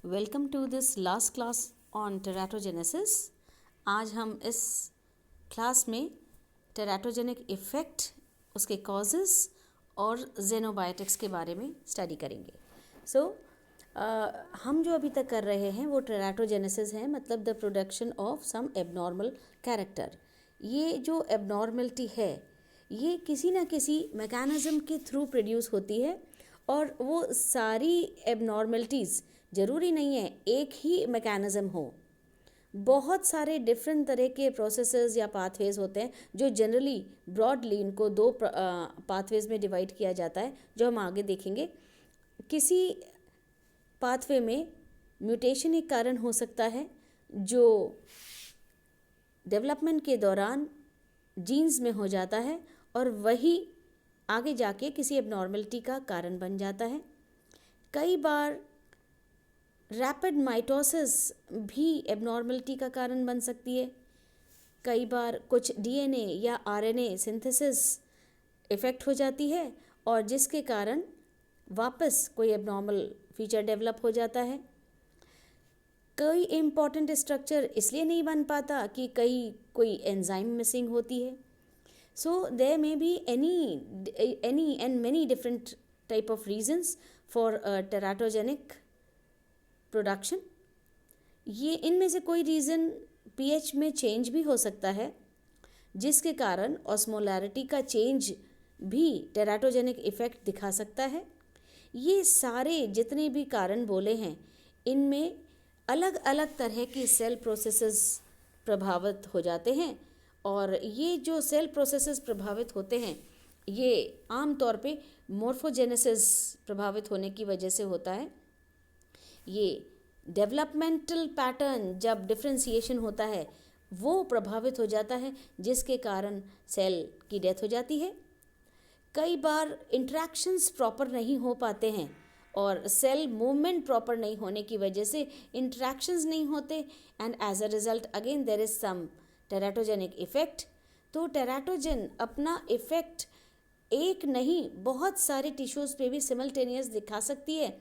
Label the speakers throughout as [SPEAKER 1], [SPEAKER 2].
[SPEAKER 1] Welcome to this last class on teratogenesis. आज हम इस क्लास में टेराटोजेनिक इफ़ेक्ट, उसके कॉजेस और जेनोबायोटिक्स के बारे में स्टडी करेंगे। सो हम जो अभी तक कर रहे हैं वो टेराटोजेनेसिस है, मतलब the production of some abnormal character. ये जो एबनॉर्मलिटी है ये किसी ना किसी मैकेनिज़्म के थ्रू प्रोड्यूस होती है, और वो सारी एबनॉर्मलिटीज़ ज़रूरी नहीं है एक ही मैकेनिज़्म हो। बहुत सारे डिफरेंट तरह के प्रोसेसेस या पाथवेज होते हैं जो जनरली ब्रॉडली इनको दो पाथवेज में डिवाइड किया जाता है, जो हम आगे देखेंगे। किसी पाथवे में म्यूटेशन एक कारण हो सकता है जो डेवलपमेंट के दौरान जीन्स में हो जाता है और वही आगे जाके किसी एबनॉर्मलिटी का कारण बन जाता है। कई बार रैपिड माइटोसिस भी एबनॉर्मलिटी का कारण बन सकती है। कई बार कुछ डीएनए या आरएनए सिंथेसिस इफ़ेक्ट हो जाती है और जिसके कारण वापस कोई एबनॉर्मल फीचर डेवलप हो जाता है। कोई इम्पॉर्टेंट स्ट्रक्चर इसलिए नहीं बन पाता कि कोई एंजाइम मिसिंग होती है। So there may be any and many different type of reasons for teratogenic production. ये इनमें से कोई रीज़न pH में चेंज भी हो सकता है, जिसके कारण ऑस्मोलैरिटी का चेंज भी टेराटोजेनिक इफ़ेक्ट दिखा सकता है। ये सारे जितने भी कारण बोले हैं इनमें अलग अलग तरह की सेल प्रोसेसेस प्रभावित हो जाते हैं, और ये जो सेल प्रोसेसेस प्रभावित होते हैं ये आम तौर पे मोर्फोजेनेसिस प्रभावित होने की वजह से होता है। ये डेवलपमेंटल पैटर्न जब डिफ्रेंसिएशन होता है वो प्रभावित हो जाता है, जिसके कारण सेल की डेथ हो जाती है। कई बार इंट्रैक्शंस प्रॉपर नहीं हो पाते हैं और सेल मूवमेंट प्रॉपर नहीं होने की वजह से इंट्रैक्शंस नहीं होते, and as a result again there is some teratogenic effect. तो टेराटोजन अपना इफ़ेक्ट एक नहीं बहुत सारे टिश्यूज़ पे भी सिमल्टेनियस दिखा सकती है,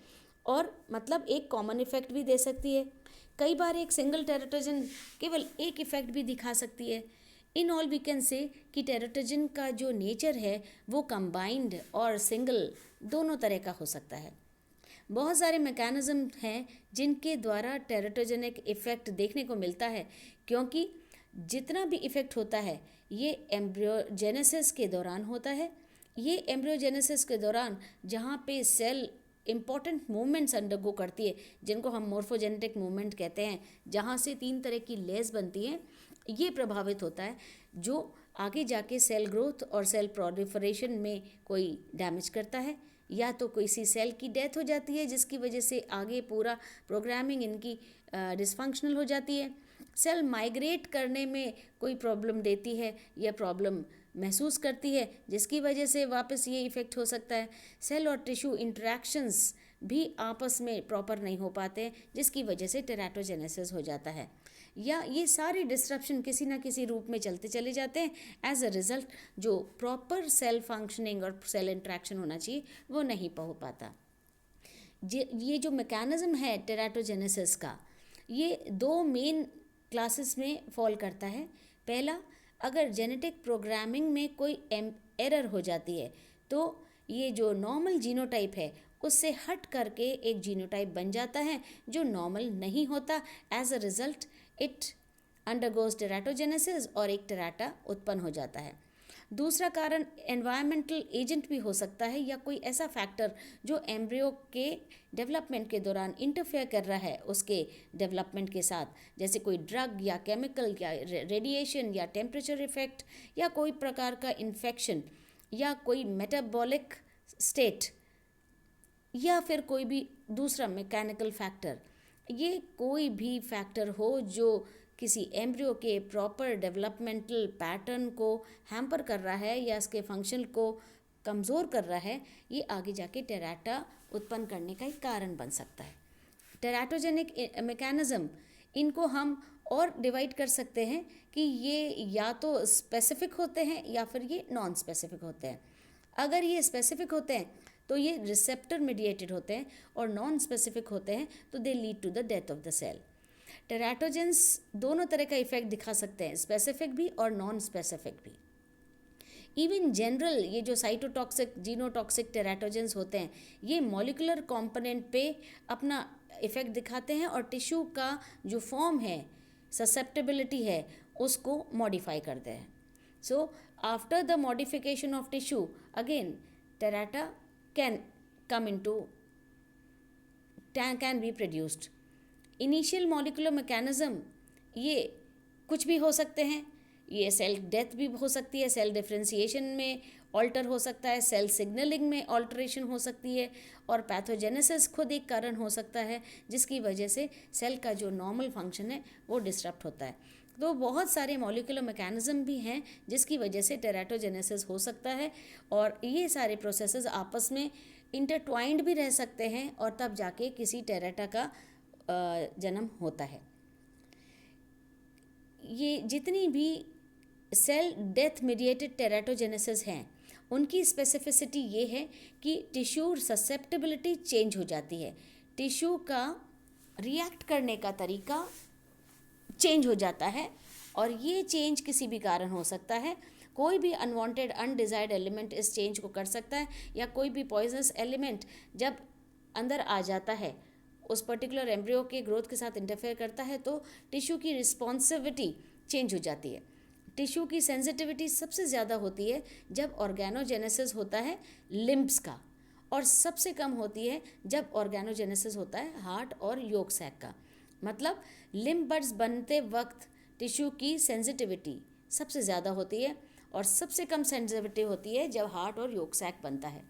[SPEAKER 1] और मतलब एक कॉमन इफ़ेक्ट भी दे सकती है। कई बार एक सिंगल टेराटोजन केवल एक इफ़ेक्ट भी दिखा सकती है। In all we can say कि टेराटोजन का जो नेचर है वो कंबाइंड और सिंगल दोनों तरह का हो सकता है। बहुत सारे मैकेनिज़्म हैं जिनके द्वारा टेराटोजेनिक इफ़ेक्ट देखने को मिलता है, क्योंकि जितना भी इफ़ेक्ट होता है ये एम्ब्रियोजेनेसिस के दौरान होता है। ये एम्ब्रियोजेनेसिस के दौरान जहाँ पे सेल इम्पॉर्टेंट मूवमेंट्स अंडरगो करती है, जिनको हम मोर्फोजेनेटिक मूवमेंट कहते हैं, जहाँ से 3 तरह की लेयर्स बनती हैं, ये प्रभावित होता है, जो आगे जाके सेल ग्रोथ और सेल प्रोलिफरेशन में कोई डैमेज करता है, या तो कोई सी सेल की डेथ हो जाती है जिसकी वजह से आगे पूरा प्रोग्रामिंग इनकी डिसफंक्शनल हो जाती है। सेल माइग्रेट करने में कोई प्रॉब्लम देती है या प्रॉब्लम महसूस करती है, जिसकी वजह से वापस ये इफ़ेक्ट हो सकता है। सेल और टिश्यू इंटरेक्शंस भी आपस में प्रॉपर नहीं हो पाते हैं, जिसकी वजह से टेराटोजेनेसिस हो जाता है, या ये सारे डिस्ट्रप्शन किसी ना किसी रूप में चलते चले जाते हैं। एज अ रिज़ल्ट जो प्रॉपर सेल फंक्शनिंग और सेल इंट्रैक्शन होना चाहिए वो नहीं हो पाता। ये जो मैकेनिज़्म है टेराटोजेनेसिस का, ये 2 मेन क्लासेस में फॉल करता है। पहला, अगर जेनेटिक प्रोग्रामिंग में कोई एरर हो जाती है तो ये जो नॉर्मल जीनोटाइप है उससे हट करके एक जीनोटाइप बन जाता है जो नॉर्मल नहीं होता। As a result it undergoes teratogenesis और एक टेराटा उत्पन्न हो जाता है। दूसरा कारण एनवायरमेंटल एजेंट भी हो सकता है, या कोई ऐसा फैक्टर जो एम्ब्रियो के डेवलपमेंट के दौरान इंटरफेयर कर रहा है उसके डेवलपमेंट के साथ, जैसे कोई ड्रग या केमिकल या रेडिएशन या टेम्परेचर इफेक्ट या कोई प्रकार का इन्फेक्शन या कोई मेटाबॉलिक स्टेट या फिर कोई भी दूसरा मैकेनिकल फैक्टर। ये कोई भी फैक्टर हो जो किसी एम्ब्रियो के प्रॉपर डेवलपमेंटल पैटर्न को हैम्पर कर रहा है या इसके फंक्शन को कमज़ोर कर रहा है, ये आगे जाके टेराटा उत्पन्न करने का एक कारण बन सकता है। टेराटोजेनिक मैकेनिज़्म, इनको हम और डिवाइड कर सकते हैं कि ये या तो स्पेसिफिक होते हैं या फिर ये नॉन स्पेसिफिक होते हैं। अगर ये स्पेसिफिक होते हैं तो ये रिसेप्टर मीडिएटेड होते हैं और नॉन स्पेसिफिक होते हैं, तो they lead to the death of the cell. Teratogens दोनों तरह का इफेक्ट दिखा सकते हैं, स्पेसिफिक भी और नॉन स्पेसिफिक भी। इवन जनरल ये जो साइटोटॉक्सिक जीनोटॉक्सिक टेराटोजेंस होते हैं, ये मॉलिकुलर कंपोनेंट पे अपना इफेक्ट दिखाते हैं और टिश्यू का जो फॉर्म है, ससेप्टेबिलिटी है, उसको मॉडिफाई करते हैं। So after the modification of tissue again terata can come into can be produced. Initial molecular mechanism ये कुछ भी हो सकते हैं, ये सेल डेथ भी हो सकती है, सेल डिफ्रेंसिएशन में ऑल्टर हो सकता है, सेल सिग्नलिंग में ऑल्टरेशन हो सकती है, और पैथोजेनेसिस खुद एक कारण हो सकता है जिसकी वजह से सेल का जो नॉर्मल फंक्शन है वो डिस्टर्ब होता है। तो बहुत सारे मॉलिकुलर मैकेनिज्म भी हैं जिसकी वजह से टेराटोजेनेसिस हो सकता है, और ये सारे प्रोसेसेस आपस में इंटरट्वाइंड भी रह सकते हैं और तब जाके किसी टेराटा का जन्म होता है। ये जितनी भी सेल डेथ मीडिएटेड टेराटोजेनेसिस हैं उनकी स्पेसिफिसिटी ये है कि टिश्यू ससेप्टेबिलिटी चेंज हो जाती है, टिश्यू का रिएक्ट करने का तरीका चेंज हो जाता है, और ये चेंज किसी भी कारण हो सकता है। कोई भी अनवांटेड अनडिजायर्ड एलिमेंट इस चेंज को कर सकता है, या कोई भी पॉइजनस एलिमेंट जब अंदर आ जाता है उस पर्टिकुलर एम्ब्रियो के ग्रोथ के साथ इंटरफेयर करता है तो टिश्यू की रिस्पॉन्सिविटी चेंज हो जाती है। टिश्यू की सेंसिटिविटी सबसे ज़्यादा होती है जब ऑर्गेनोजेनेसिस होता है लिम्ब्स का, और सबसे कम होती है जब ऑर्गेनोजेनेसिस होता है हार्ट और योक सैक का। मतलब लिम्ब बड्स बनते वक्त टिश्यू की सेंसिटिविटी सबसे ज़्यादा होती है, और सबसे कम सेंसिटिविटी होती है जब हार्ट और योक सैक बनता है।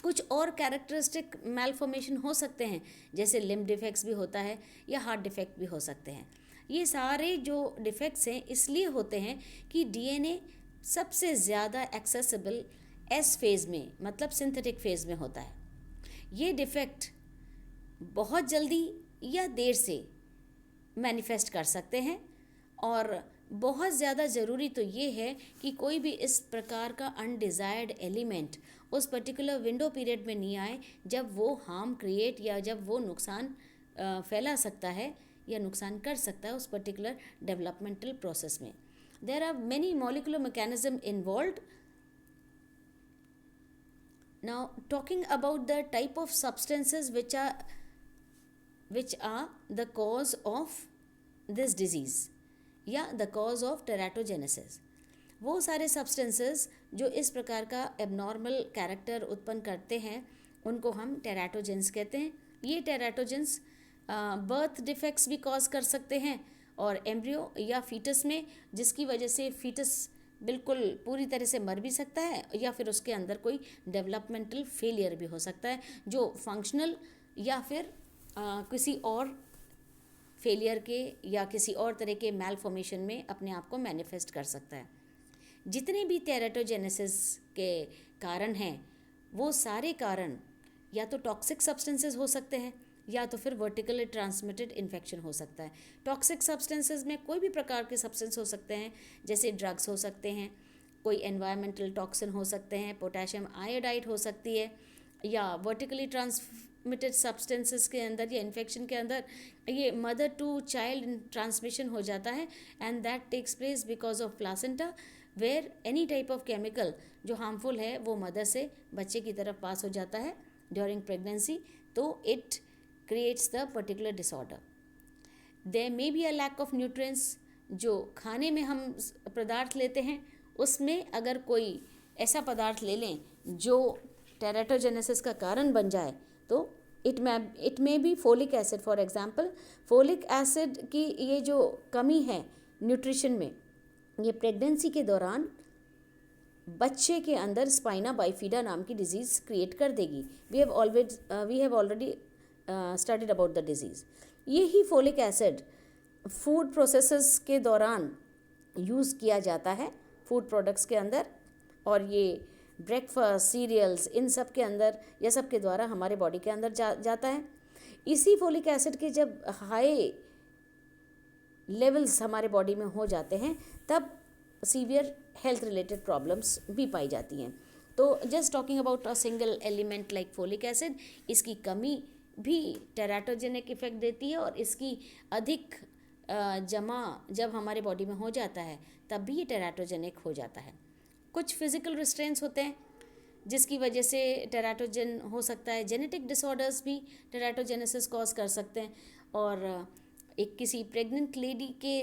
[SPEAKER 1] कुछ और कैरेक्टरिस्टिक मैलफॉर्मेशन हो सकते हैं, जैसे लिम्ब डिफेक्ट्स भी होता है या हार्ट डिफेक्ट भी हो सकते हैं। ये सारे जो डिफेक्ट्स हैं इसलिए होते हैं कि डीएनए सबसे ज़्यादा एक्सेसिबल एस फेज़ में, मतलब सिंथेटिक फेज़ में होता है। ये डिफेक्ट बहुत जल्दी या देर से मैनिफेस्ट कर सकते हैं, और बहुत ज़्यादा ज़रूरी तो ये है कि कोई भी इस प्रकार का अनडिज़ायर्ड एलिमेंट उस पर्टिकुलर विंडो पीरियड में नहीं आए जब वो हार्म क्रिएट या जब वो नुकसान फैला सकता है या नुकसान कर सकता है उस पर्टिकुलर डेवलपमेंटल प्रोसेस में। There are many molecular mechanism involved. Now talking about the type of substances which are the cause of this disease या the cause of teratogenesis। वो सारे सब्सटेंसेस जो इस प्रकार का एबनॉर्मल कैरेक्टर उत्पन्न करते हैं उनको हम टेराटोजेंस कहते हैं। ये टेराटोजेंस बर्थ डिफेक्ट्स भी कॉज कर सकते हैं और एम्ब्रियो या फीटस में, जिसकी वजह से फीटस बिल्कुल पूरी तरह से मर भी सकता है, या फिर उसके अंदर कोई डेवलपमेंटल फेलियर भी हो सकता है जो फंक्शनल या फिर किसी और फेलियर के या किसी और तरह के मैल फॉर्मेशन में अपने आप को मैनिफेस्ट कर सकता है। जितने भी टेराटोजेनेसिस के कारण हैं वो सारे कारण या तो टॉक्सिक सब्सटेंसेस हो सकते हैं या तो फिर वर्टिकली ट्रांसमिटेड इन्फेक्शन हो सकता है। टॉक्सिक सब्सटेंसेस में कोई भी प्रकार के सब्सटेंस हो सकते हैं, जैसे ड्रग्स हो सकते हैं, कोई एनवायरमेंटल टॉक्सिन हो सकते हैं, पोटेशियम आयोडाइड हो सकती है, या वर्टिकली ट्रांसमिटेड सब्सटेंसेस के अंदर या इन्फेक्शन के अंदर ये मदर टू चाइल्ड ट्रांसमिशन हो जाता है, and that takes place because of placenta, where any type of chemical जो हार्मफुल है वो मदर से बच्चे की तरफ पास हो जाता है ड्यूरिंग प्रेगनेंसी, तो it creates the particular disorder. There may be a lack of nutrients। जो खाने में हम पदार्थ लेते हैं उसमें अगर कोई ऐसा पदार्थ ले लें जो टेराटोजेनेसिस का कारण बन जाए तो it may be folic acid. For example folic acid की ये जो कमी है न्यूट्रिशन में, ये प्रेगनेंसी के दौरान बच्चे के अंदर स्पाइना बाइफिडा नाम की डिजीज़ क्रिएट कर देगी। We have already studied about the disease. यही फोलिक एसिड फूड प्रोसेसेस के दौरान यूज़ किया जाता है फूड प्रोडक्ट्स के अंदर, और ये ब्रेकफास्ट सीरियल्स इन सब के अंदर या सब के द्वारा हमारे बॉडी के अंदर जाता है। इसी फोलिक एसिड के जब हाई लेवल्स हमारे बॉडी में हो जाते हैं तब सीवियर हेल्थ रिलेटेड प्रॉब्लम्स भी पाई जाती हैं। तो just talking about a single element like folic acid, इसकी कमी भी टेराटोजेनिक इफेक्ट देती है, और इसकी अधिक जमा जब हमारे बॉडी में हो जाता है तब भी ये टेराटोजेनिक हो जाता है। कुछ फिजिकल रिस्ट्रेंट्स होते हैं जिसकी वजह से टेराटोजन हो सकता है। जेनेटिक डिसऑर्डर्स भी टेराटोजेनेसिस कॉज कर सकते हैं, और एक किसी प्रेग्नेंट लेडी के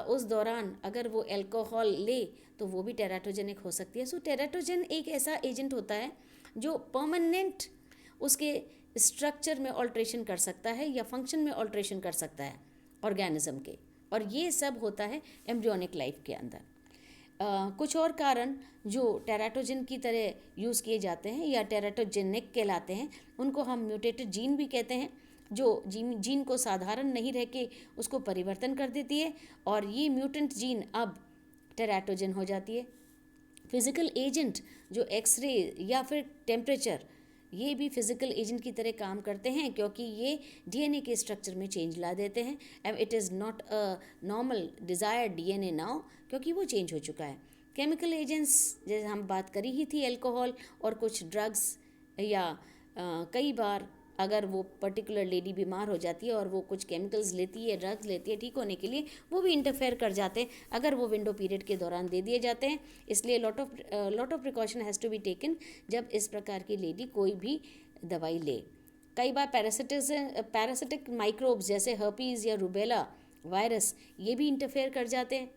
[SPEAKER 1] उस दौरान अगर वो अल्कोहल ले तो वो भी टेराटोजेनिक हो सकती है। सो टेराटोजन एक ऐसा एजेंट होता है जो परमानेंट उसके स्ट्रक्चर में ऑल्ट्रेशन कर सकता है या फंक्शन में ऑल्ट्रेशन कर सकता है ऑर्गेनिज्म के, और ये सब होता है एम्ब्रियोनिक लाइफ के अंदर। कुछ और कारण जो टेराटोजन की तरह यूज़ किए जाते हैं या टेराटोजेनिक कहलाते हैं, उनको हम म्यूटेटेड जीन भी कहते हैं, जो जीन को साधारण नहीं रह के उसको परिवर्तन कर देती है, और ये म्यूटेंट जीन अब टेराटोजन हो जाती है। फिज़िकल एजेंट जो एक्सरे या फिर टेम्परेचर, ये भी फिज़िकल एजेंट की तरह काम करते हैं, क्योंकि ये डीएनए के स्ट्रक्चर में चेंज ला देते हैं, and it is not a normal desired DNA now, क्योंकि वो चेंज हो चुका है। केमिकल एजेंट्स जैसे हम बात करी ही थी, अल्कोहल और कुछ ड्रग्स, या कई बार अगर वो पर्टिकुलर लेडी बीमार हो जाती है और वो कुछ केमिकल्स लेती है, ड्रग्स लेती है ठीक होने के लिए, वो भी इंटरफेयर कर जाते हैं अगर वो विंडो पीरियड के दौरान दे दिए जाते हैं। इसलिए lot of precaution has to be taken जब इस प्रकार की लेडी कोई भी दवाई ले। कई बार पैरासिटिक माइक्रोब्स जैसे हर्पीज़ या रूबेला वायरस, ये भी इंटरफेयर कर जाते हैं,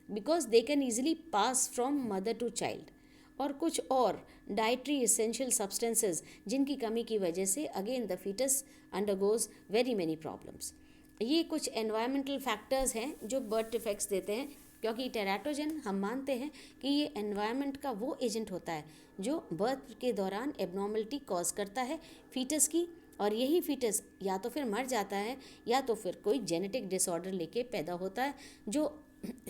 [SPEAKER 1] because they can easily pass from mother to child. और कुछ और डाइटरी एसेंशियल सब्सटेंसेस जिनकी कमी की वजह से again the foetus undergoes very many problems. ये कुछ एनवायरमेंटल फैक्टर्स हैं जो बर्थ डिफेक्ट्स देते हैं, क्योंकि टेराटोजन हम मानते हैं कि ये एनवायरनमेंट का वो एजेंट होता है जो बर्थ के दौरान एबनॉर्मलिटी कॉज करता है फीटस की, और यही फीटस या तो फिर मर जाता है या तो फिर कोई जेनेटिक डिसऑर्डर लेके पैदा होता है, जो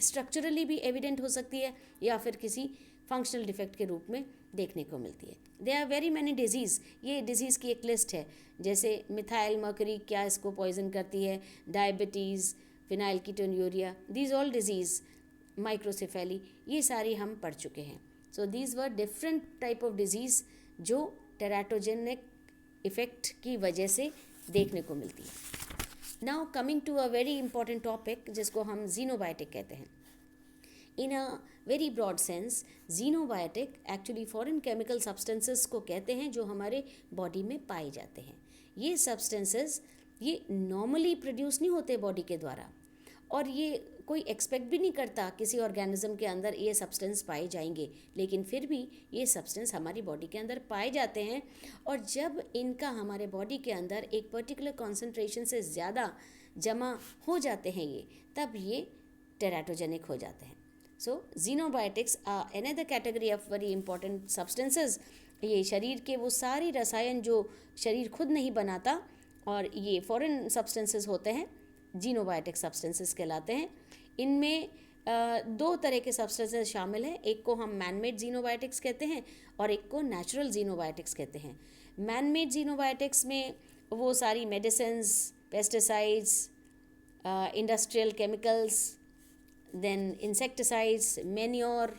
[SPEAKER 1] स्ट्रक्चरली भी एविडेंट हो सकती है या फिर किसी फंक्शनल डिफेक्ट के रूप में देखने को मिलती है। They are very many disease, ये डिजीज़ की एक लिस्ट है, जैसे मिथाइल मर्करी क्या इसको पॉइजन करती है, diabetes, phenylketonuria, these all diseases, microcephaly, ये सारी हम पढ़ चुके हैं। So these were different type of diseases जो टेराटोजेनिक इफेक्ट की वजह से देखने को मिलती है। Now coming to a very important topic जिसको हम जीनोबायोटिक कहते हैं। In a very broad sense xenobiotic actually foreign chemical substances को कहते हैं जो हमारे बॉडी में पाए जाते हैं। ये सब्सटेंसेस ये नॉर्मली प्रोड्यूस नहीं होते बॉडी के द्वारा, और ये कोई एक्सपेक्ट भी नहीं करता किसी ऑर्गेनिज्म के अंदर ये सब्सटेंस पाए जाएंगे, लेकिन फिर भी ये सब्सटेंस हमारी बॉडी के अंदर पाए जाते हैं, और जब इनका हमारे बॉडी के अंदर एक पर्टिकुलर कॉन्सेंट्रेशन से ज़्यादा जमा हो जाते हैं ये, तब ये टेराटोजेनिक हो जाते हैं। So xenobiotics are another category of very important substances. ये शरीर के वो सारी रसायन जो शरीर खुद नहीं बनाता, और ये फॉरेन सब्सटेंसेस होते हैं, जीनोबायोटिक सब्सटेंसेस कहलाते हैं। इनमें दो तरह के सब्सटेंसेस शामिल हैं, एक को हम मैनमेड जीनोबायोटिक्स कहते हैं और एक को नेचुरल जीनोबायोटिक्स कहते हैं। मैनमेड जीनोबायोटिक्स में वो सारी medicines, pesticides, industrial chemicals, then insecticides, manure,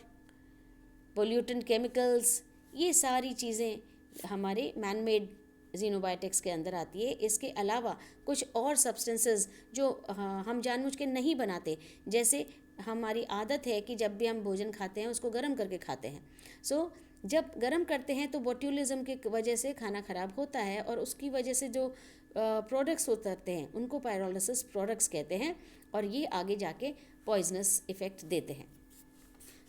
[SPEAKER 1] pollutant chemicals, ये सारी चीज़ें हमारे मैनमेड जीनोबायोटिक्स के अंदर आती है। इसके अलावा कुछ और सब्सटेंसेस जो हम जानबूझ के नहीं बनाते, जैसे हमारी आदत है कि जब भी हम भोजन खाते हैं उसको गर्म करके खाते हैं। सो जब गर्म करते हैं तो बोट्यूलिज्म की वजह से खाना ख़राब होता है, और उसकी वजह से जो प्रोडक्ट्स उतरते हैं उनको पायरोलिसिस प्रोडक्ट्स कहते हैं, और ये आगे जाके पॉइजनस इफ़ेक्ट देते हैं।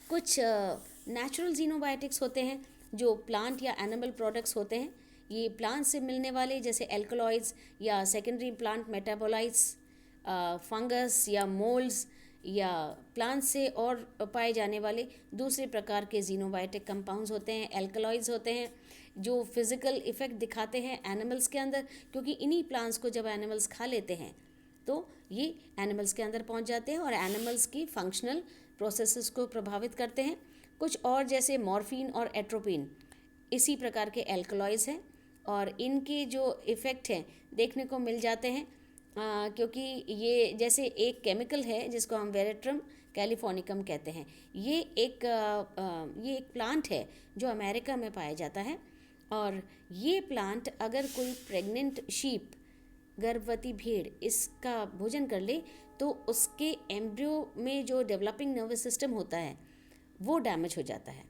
[SPEAKER 1] कुछ नेचुरल जीनोबायोटिक्स होते हैं जो प्लांट या एनिमल प्रोडक्ट्स होते हैं। ये प्लांट से मिलने वाले जैसे एल्कलॉइड्स या सेकेंडरी प्लांट मेटाबोलाइट्स, फंगस या मोल्ड्स, या प्लांट से और पाए जाने वाले दूसरे प्रकार के जीनोबायोटिक कंपाउंड्स होते हैं, एल्कलॉइड्स होते हैं, जो फिज़िकल इफ़ेक्ट दिखाते हैं एनिमल्स के अंदर, क्योंकि इन्हीं प्लांट्स को जब एनिमल्स खा लेते हैं तो ये एनिमल्स के अंदर पहुंच जाते हैं और एनिमल्स की फंक्शनल प्रोसेसेस को प्रभावित करते हैं। कुछ और जैसे मॉर्फिन और एट्रोपिन इसी प्रकार के एल्कलॉइड्स हैं, और इनके जो इफ़ेक्ट हैं देखने को मिल जाते हैं, क्योंकि ये जैसे एक केमिकल है जिसको हम वेरेट्रम कैलिफोर्निकम कहते हैं। ये एक प्लांट है जो अमेरिका में पाया जाता है। और ये प्लांट अगर कोई प्रेग्नेंट शीप, गर्भवती भेड़ इसका भोजन कर ले तो उसके एम्ब्रियो में जो डेवलपिंग नर्वस सिस्टम होता है वो डैमेज हो जाता है।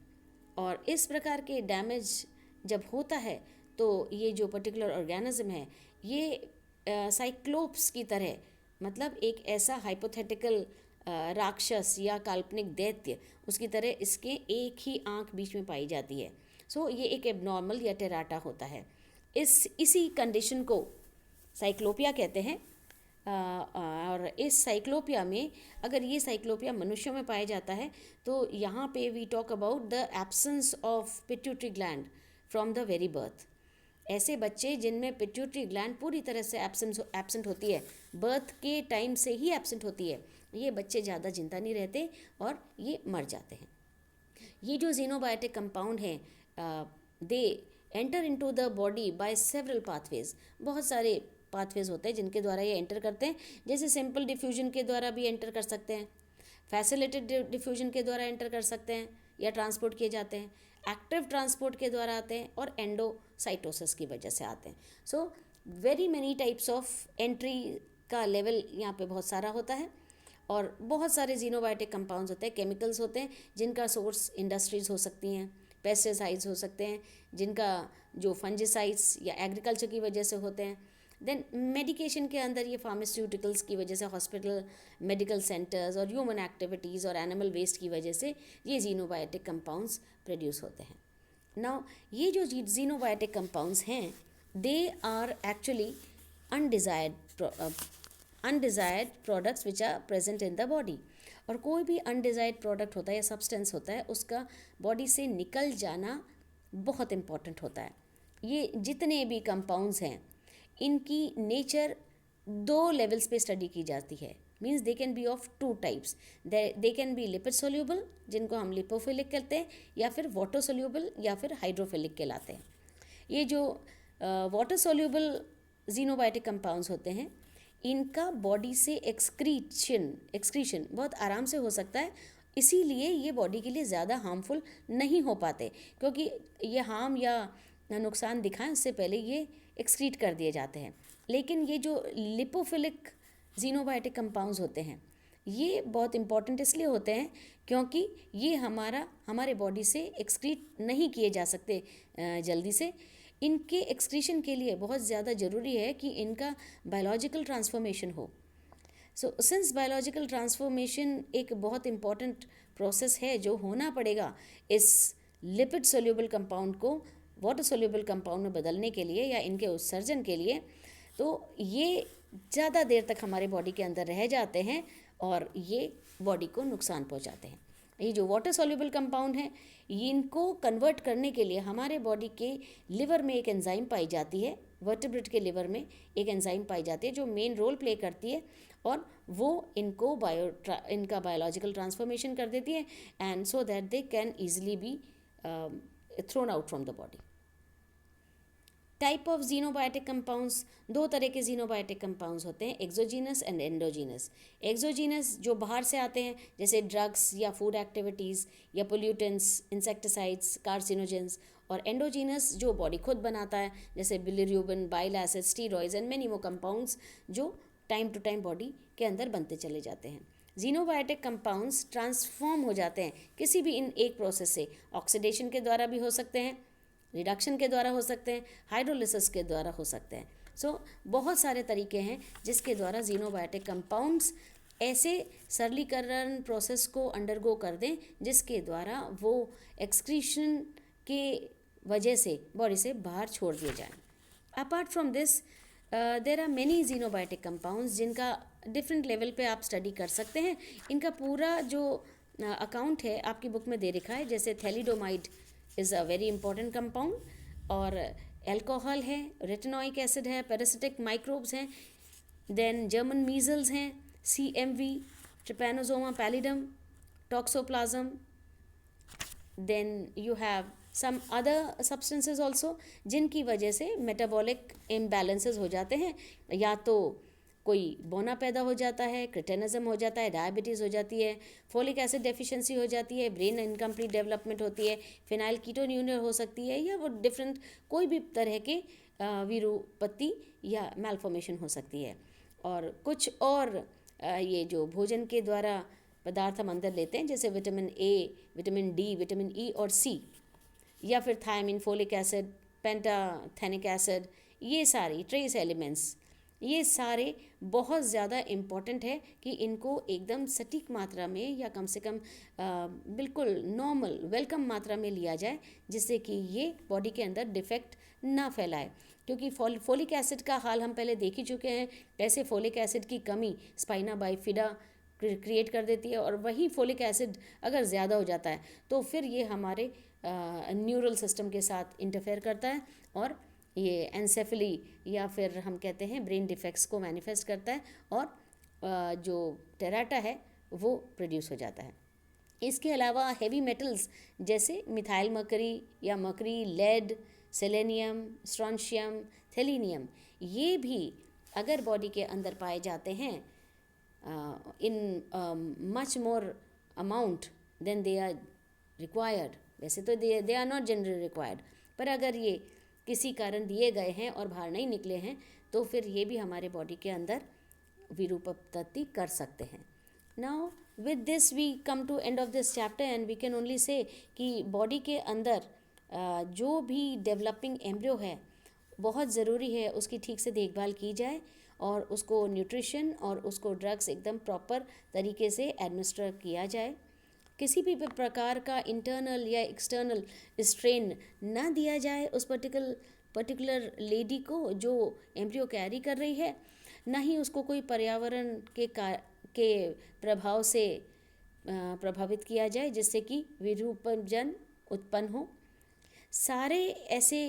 [SPEAKER 1] और इस प्रकार के डैमेज जब होता है तो ये जो पर्टिकुलर ऑर्गेनिज्म है ये साइक्लोप्स की तरह, मतलब एक ऐसा हाइपोथेटिकल राक्षस या काल्पनिक दैत्य उसकी तरह इसके एक ही आंख बीच में पाई जाती है। सो ये एक एबनॉर्मल या टेराटा होता है। इसी कंडीशन को साइक्लोपिया कहते हैं। और इस साइक्लोपिया में, अगर ये साइक्लोपिया मनुष्यों में पाया जाता है तो यहाँ पे we talk about the absence of pituitary gland from the very birth. ऐसे बच्चे जिनमें पिट्यूटरी ग्लैंड पूरी तरह से एब्सेंट होती है, बर्थ के टाइम से ही एब्सेंट होती है, ये बच्चे ज़्यादा जिंदा नहीं रहते और ये मर जाते हैं। ये जो जीनोबायोटिक कंपाउंड हैं they enter into the body by several pathways. बहुत सारे पाथवेज होते हैं जिनके द्वारा ये एंटर करते हैं। जैसे सिंपल डिफ्यूजन के द्वारा भी एंटर कर सकते हैं, फैसिलिटेड डिफ्यूजन के द्वारा एंटर कर सकते हैं या ट्रांसपोर्ट किए जाते हैं, एक्टिव ट्रांसपोर्ट के द्वारा आते हैं और एंडोसाइटोसिस की वजह से आते हैं। So very many types of entry का लेवल यहाँ पे बहुत सारा होता है। और बहुत सारे जीनोबायोटिक कंपाउंड्स होते हैं, केमिकल्स होते हैं जिनका सोर्स इंडस्ट्रीज़ हो सकती हैं, पेस्टिसाइड्स हो सकते हैं जिनका जो फंजिसाइड्स या एग्रीकल्चर की वजह से होते हैं। देन मेडिकेशन के अंदर ये फार्मास्यूटिकल्स की वजह से, हॉस्पिटल, मेडिकल सेंटर्स और ह्यूमन एक्टिविटीज़ और एनिमल वेस्ट की वजह से ये जीनोबायोटिक कंपाउंड्स प्रोड्यूस होते हैं। नाउ ये जो जीनोबायोटिक कंपाउंड्स हैं they are actually undesired products which are present in the body. और कोई भी अनडिजायर्ड प्रोडक्ट होता है या सब्सटेंस होता है उसका बॉडी से निकल जाना बहुत इम्पॉर्टेंट होता है। ये जितने भी कंपाउंड्स हैं इनकी नेचर 2 लेवल्स पे स्टडी की जाती है। Means they can be of 2 types. They can be lipid soluble जिनको हम लिपोफिलिक कहते हैं, या फिर वाटर सोल्यूबल या फिर हाइड्रोफिलिक कहलाते हैं। ये जो वाटर सोल्यूबल जीनोबायोटिक कंपाउंड्स होते हैं इनका बॉडी से एक्सक्रीशन बहुत आराम से हो सकता है, इसीलिए ये बॉडी के लिए ज़्यादा हार्मफुल नहीं हो पाते, क्योंकि ये हार्म या नुकसान दिखाएं उससे पहले ये एक्सक्रीट कर दिए जाते हैं। लेकिन ये जो लिपोफिलिक जीनोबायोटिक कंपाउंड्स होते हैं ये बहुत इंपॉर्टेंट इसलिए होते हैं क्योंकि ये हमारे बॉडी से एक्सक्रीट नहीं किए जा सकते जल्दी से। इनके एक्सक्रीशन के लिए बहुत ज़्यादा ज़रूरी है कि इनका बायोलॉजिकल ट्रांसफॉर्मेशन हो। सो सिंस बायोलॉजिकल ट्रांसफॉर्मेशन एक बहुत इम्पॉर्टेंट प्रोसेस है जो होना पड़ेगा इस लिपिड सोल्यूबल कंपाउंड को वाटर सोल्यूबल कंपाउंड में बदलने के लिए या इनके उत्सर्जन के लिए, तो ये ज़्यादा देर तक हमारे बॉडी के अंदर रह जाते हैं और ये बॉडी को नुकसान पहुंचाते हैं। ये जो वाटर सोल्यूबल कंपाउंड हैं इनको कन्वर्ट करने के लिए हमारे बॉडी के लिवर में एक एंजाइम पाई जाती है, वर्टिब्रेट के लिवर में एक एंजाइम पाई जाती है जो मेन रोल प्ले करती है और वो इनका बायोलॉजिकल ट्रांसफॉर्मेशन कर देती है and so that they can easily be thrown out from the body. Type of xenobiotic compounds, 2 तरह के जीनोबायोटिक कंपाउंड्स होते हैं, एक्सोजीनस एंड एंडोजीनस। एक्सोजीनस जो बाहर से आते हैं जैसे ड्रग्स या फूड एक्टिविटीज़ या पोल्यूटेंट्स, इंसेक्टिसाइड्स, कार्सिनोजेंस, और एंडोजीनस जो बॉडी खुद बनाता है जैसे bilirubin, bile acid, steroids and many more compounds जो टाइम टू टाइम बॉडी के अंदर बनते चले जाते हैं। जीनोबायोटिक कंपाउंड्स ट्रांसफॉर्म हो जाते हैं किसी भी इन एक प्रोसेस से, ऑक्सीडेशन के द्वारा भी हो सकते हैं, रिडक्शन के द्वारा हो सकते हैं, हाइड्रोलिसिस के द्वारा हो सकते हैं। सो बहुत सारे तरीके हैं जिसके द्वारा जीनोबायोटिक कंपाउंड्स ऐसे सरलीकरण प्रोसेस को अंडरगो कर दें जिसके द्वारा वो एक्सक्रीशन के वजह से बॉडी से बाहर छोड़ दिए जाएं। Apart from this there are many xenobiotic compounds जिनका डिफरेंट लेवल पे आप स्टडी कर सकते हैं। इनका पूरा जो अकाउंट है आपकी बुक में दे रखा है, जैसे thalidomide is a very important compound, और एल्कोहल है, रेटिनोइक एसिड है, पैरासिटिक माइक्रोब्स हैं, देन जर्मन मीजल्स हैं, CMV, trypanosoma pallidum, toxoplasm, then you have some other substances also जिनकी वजह से मेटाबॉलिक इम्बैलेंसेस हो जाते हैं, या तो कोई बोना पैदा हो जाता है, क्रिटेनिज्म हो जाता है, डायबिटीज़ हो जाती है, फोलिक एसिड डेफिशिएंसी हो जाती है, ब्रेन इनकम्प्लीट डेवलपमेंट होती है, फिनाइल कीटोन्यूरिया हो सकती है, या वो डिफरेंट कोई भी तरह के विरूपत्ति या मैलफॉर्मेशन हो सकती है। और कुछ और ये जो भोजन के द्वारा पदार्थ हम अंदर लेते हैं, जैसे vitamin A, vitamin D, vitamin E और सी, या फिर thiamine, folic acid, pantothenic acid, ये सारी ट्रेस एलिमेंट्स, ये सारे बहुत ज़्यादा इम्पॉर्टेंट है कि इनको एकदम सटीक मात्रा में या कम से कम बिल्कुल नॉर्मल वेलकम मात्रा में लिया जाए, जिससे कि ये बॉडी के अंदर डिफेक्ट ना फैलाए। क्योंकि फोलिक एसिड का हाल हम पहले देख ही चुके हैं, कैसे फोलिक एसिड की कमी स्पाइना बाइफिडा क्रिएट कर देती है, और वही फोलिक एसिड अगर ज़्यादा हो जाता है तो फिर ये हमारे न्यूरल सिस्टम के साथ इंटरफेयर करता है, और ये एनसेफली या फिर हम कहते हैं ब्रेन डिफेक्ट्स को मैनिफेस्ट करता है, और जो टेराटा है वो प्रोड्यूस हो जाता है। इसके अलावा हेवी मेटल्स जैसे मिथाइल मरकरी या mercury, lead, selenium, strontium, thallium, ये भी अगर बॉडी के अंदर पाए जाते हैं in much more amount than they are required, वैसे तो they are not generally required, पर अगर ये किसी कारण दिए गए हैं और बाहर नहीं निकले हैं तो फिर ये भी हमारे बॉडी के अंदर विरूपत्ति कर सकते हैं। Now with this we come to end of this chapter and we can only say कि बॉडी के अंदर जो भी डेवलपिंग एम्ब्रियो है बहुत ज़रूरी है उसकी ठीक से देखभाल की जाए, और उसको न्यूट्रिशन और उसको ड्रग्स एकदम प्रॉपर तरीके से एडमिनिस्टर किया जाए। किसी भी प्रकार का इंटरनल या एक्सटर्नल स्ट्रेन ना दिया जाए उस पर्टिकुलर लेडी को जो एम्ब्रियो कैरी कर रही है, ना ही उसको कोई पर्यावरण के प्रभाव से प्रभावित किया जाए जिससे कि विरूपजन उत्पन्न हो। सारे ऐसे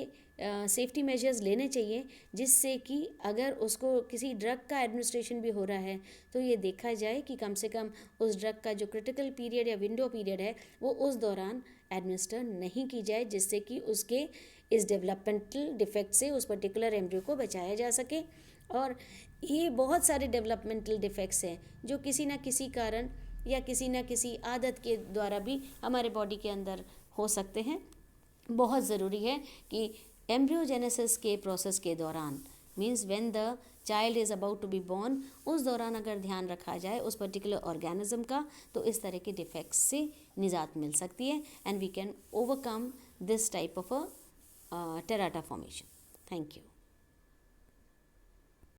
[SPEAKER 1] सेफ्टी मेजर्स लेने चाहिए जिससे कि अगर उसको किसी ड्रग का एडमिनिस्ट्रेशन भी हो रहा है तो ये देखा जाए कि कम से कम उस ड्रग का जो क्रिटिकल पीरियड या विंडो पीरियड है वो उस दौरान एडमिनिस्टर नहीं की जाए, जिससे कि उसके इस डेवलपमेंटल डिफेक्ट से उस पर्टिकुलर एम्ब्रियो को बचाया जा सके। और ये बहुत सारे डेवलपमेंटल डिफेक्ट्स हैं जो किसी ना किसी कारण या किसी ना किसी आदत के द्वारा भी हमारे बॉडी के अंदर हो सकते हैं। बहुत ज़रूरी है कि एम्ब्रियोजेनेसिस के प्रोसेस के दौरान, means when the child is about to be born, उस दौरान अगर ध्यान रखा जाए उस पर्टिकुलर ऑर्गेनिज्म का, तो इस तरह के डिफेक्ट्स से निजात मिल सकती है and we can overcome this type of a terata formation. Thank you.